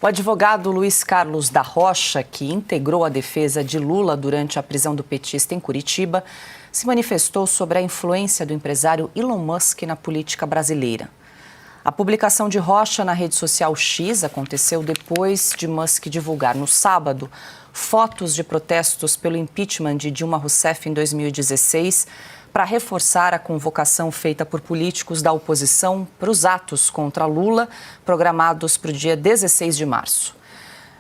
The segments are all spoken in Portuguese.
O advogado Luiz Carlos da Rocha, que integrou a defesa de Lula durante a prisão do petista em Curitiba, se manifestou sobre a influência do empresário Elon Musk na política brasileira. A publicação de Rocha na rede social X aconteceu depois de Musk divulgar no sábado fotos de protestos pelo impeachment de Dilma Rousseff em 2016 para reforçar a convocação feita por políticos da oposição para os atos contra Lula, programados para o dia 16 de março.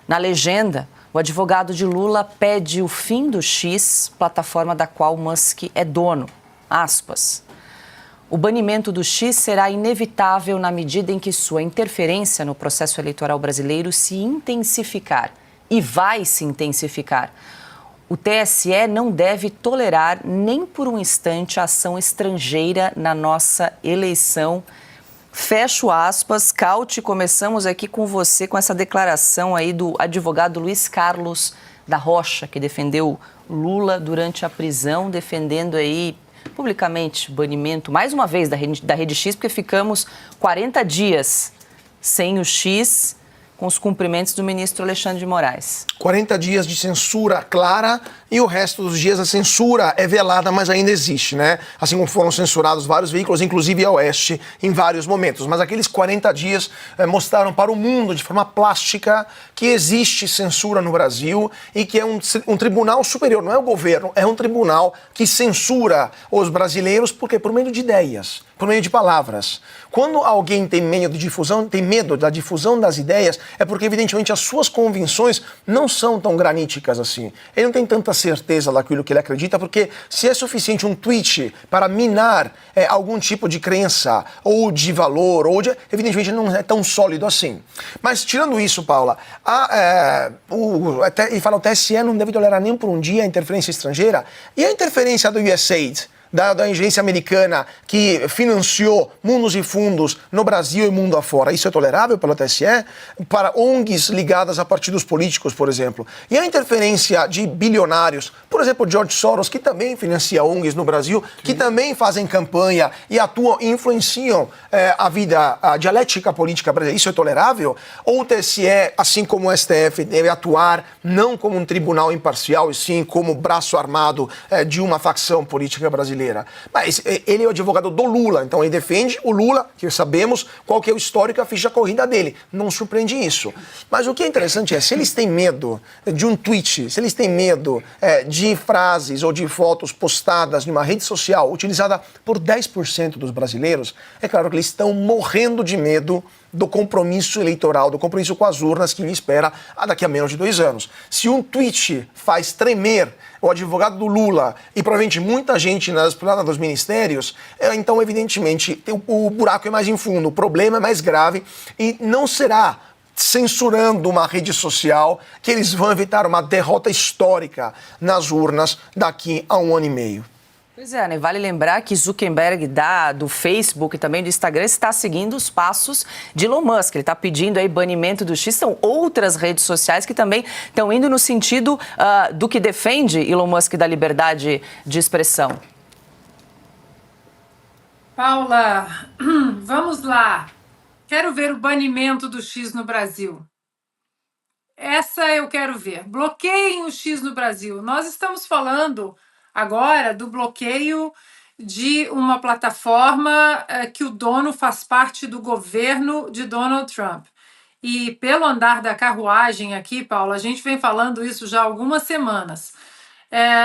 Na legenda, o advogado de Lula pede o fim do X, plataforma da qual Musk é dono. Aspas. O banimento do X será inevitável na medida em que sua interferência no processo eleitoral brasileiro se intensificar. E vai se intensificar. O TSE não deve tolerar nem por um instante a ação estrangeira na nossa eleição. Fecho aspas. Caute, começamos aqui com você, com essa declaração aí do advogado Luiz Carlos da Rocha, que defendeu Lula durante a prisão, defendendo aí publicamente banimento, mais uma vez, da Rede X, porque ficamos 40 dias sem o X, com os cumprimentos do ministro Alexandre de Moraes. 40 dias de censura clara e o resto dos dias a censura é velada, mas ainda existe, né? Assim como foram censurados vários veículos, inclusive a Oeste, em vários momentos. Mas aqueles 40 dias mostraram para o mundo, de forma plástica, que existe censura no Brasil e que é um tribunal superior, não é o governo, é um tribunal que censura os brasileiros porque por meio de ideias, por meio de palavras. Quando alguém tem medo da difusão das ideias, é porque, evidentemente, as suas convicções não são tão graníticas assim. Ele não tem tanta certeza daquilo que ele acredita, porque se é suficiente um tweet para minar algum tipo de crença, ou de valor, evidentemente não é tão sólido assim. Mas, tirando isso, Paula, ele fala que o TSE não deve tolerar nem por um dia a interferência estrangeira. E a interferência do USAID? Da agência americana que financiou mundos e fundos no Brasil e mundo afora. Isso é tolerável pelo TSE? Para ONGs ligadas a partidos políticos, por exemplo. E a interferência de bilionários, por exemplo, George Soros, que também financia ONGs no Brasil, que também fazem campanha e atuam e influenciam a dialética política brasileira. Isso é tolerável? Ou o TSE, assim como o STF, deve atuar não como um tribunal imparcial, e sim como braço armado de uma facção política brasileira? Mas ele é o advogado do Lula, então ele defende o Lula, que sabemos qual que é o histórico e a ficha corrida dele. Não surpreende isso. Mas o que é interessante é, se eles têm medo de um tweet, se eles têm medo de frases ou de fotos postadas numa rede social utilizada por 10% dos brasileiros, é claro que eles estão morrendo de medo do compromisso eleitoral, do compromisso com as urnas que lhe espera daqui a menos de 2 anos. Se um tweet faz tremer o advogado do Lula e provavelmente muita gente na esplanada dos ministérios, então evidentemente o buraco é mais em fundo, o problema é mais grave e não será censurando uma rede social que eles vão evitar uma derrota histórica nas urnas daqui a 1 ano e meio. Pois é, né? Vale lembrar que Zuckerberg do Facebook e também do Instagram está seguindo os passos de Elon Musk. Ele está pedindo aí banimento do X. São outras redes sociais que também estão indo no sentido do que defende Elon Musk da liberdade de expressão. Paula, vamos lá. Quero ver o banimento do X no Brasil. Essa eu quero ver. Bloqueiem o X no Brasil. Nós estamos falando agora do bloqueio de uma plataforma que o dono faz parte do governo de Donald Trump. E pelo andar da carruagem aqui, Paula, a gente vem falando isso já há algumas semanas.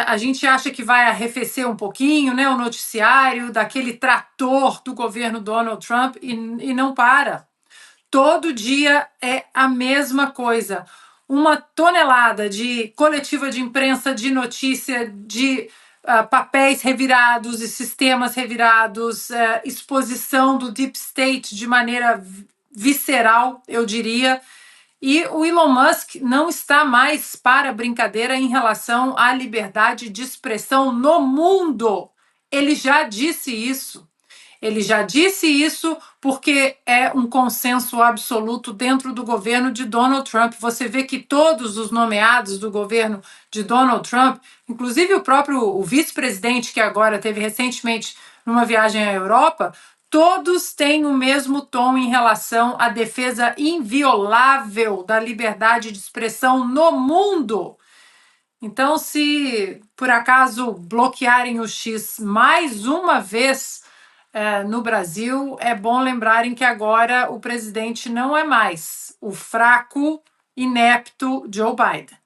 A gente acha que vai arrefecer um pouquinho, né, o noticiário daquele trator do governo Donald Trump e não para. Todo dia é a mesma coisa. Uma tonelada de coletiva de imprensa, de notícia, de papéis revirados e sistemas revirados, exposição do Deep State de maneira visceral, eu diria. E o Elon Musk não está mais para brincadeira em relação à liberdade de expressão no mundo. Ele já disse isso. Ele já disse isso porque é um consenso absoluto dentro do governo de Donald Trump. Você vê que todos os nomeados do governo de Donald Trump, inclusive o vice-presidente que agora teve recentemente numa viagem à Europa, todos têm o mesmo tom em relação à defesa inviolável da liberdade de expressão no mundo. Então, se por acaso bloquearem o X mais uma vez no Brasil, é bom lembrarem que agora o presidente não é mais o fraco, inepto Joe Biden.